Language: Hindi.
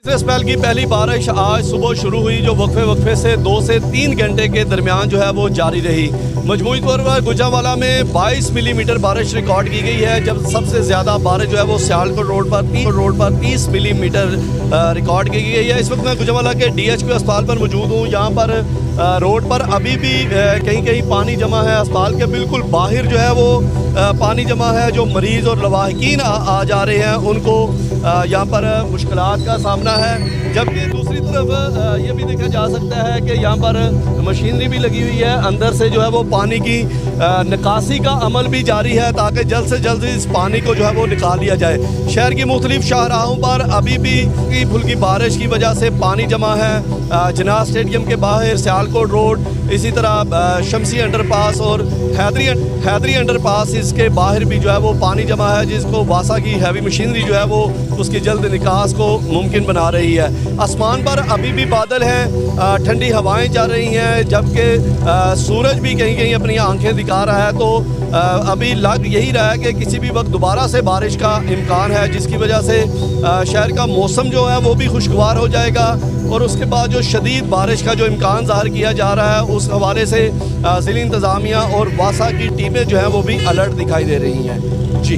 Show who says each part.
Speaker 1: तीसरे स्पेल की पहली बारिश आज सुबह शुरू हुई, जो वक्फे से 2 से 3 घंटे के दरमियान जो है वो जारी रही। मजमूई तौर पर गुजरांवाला में 22 मिलीमीटर बारिश रिकॉर्ड की गई है, जब सबसे ज़्यादा बारिश जो है वो सियालकोट रोड पर 30 मिलीमीटर रिकॉर्ड की गई है। इस वक्त मैं गुजरांवाला के DHQ अस्पताल पर मौजूद हूँ। यहाँ पर रोड पर अभी भी कहीं कहीं पानी जमा है। अस्पताल के बिल्कुल बाहर जो है वो पानी जमा है। जो मरीज़ और लवाहिकीन आ जा रहे हैं उनको यहाँ पर मुश्किलात का सामना है। जबकि दूसरी तरफ ये भी देखा जा सकता है कि यहाँ पर मशीनरी भी लगी हुई है, अंदर से जो है वो पानी की निकासी का अमल भी जारी है, ताकि जल्द से जल्द इस पानी को जो है वो निकाल लिया जाए। शहर की मुख्तलिफ शाहराहों पर अभी भी फुल्की बारिश की वजह से पानी जमा है। जिन्ना स्टेडियम के बाहर सियालकोट रोड, इसी तरह शमसी अंडरपास और हैदरी अंडरपास, इसके बाहर भी जो है वो पानी जमा है, जिसको वासा की हैवी मशीनरी जो है वो उसकी जल्द निकास को मुमकिन बना रही है। आसमान पर अभी भी बादल हैं, ठंडी हवाएं चल रही हैं, जबकि सूरज भी कहीं कहीं अपनी आंखें दिखा रहा है। तो अभी लग यही रहा है कि किसी भी वक्त दोबारा से बारिश का इम्कान है, जिसकी वजह से शहर का मौसम जो है वो भी खुशगवार हो जाएगा। और उसके बाद जो शदीद बारिश का जो इम्कान ज़ाहिर किया जा रहा है, उस हवाले से ज़िला इंतज़ामिया और वासा की टीमें जो हैं वो भी अलर्ट दिखाई दे रही हैं। जी।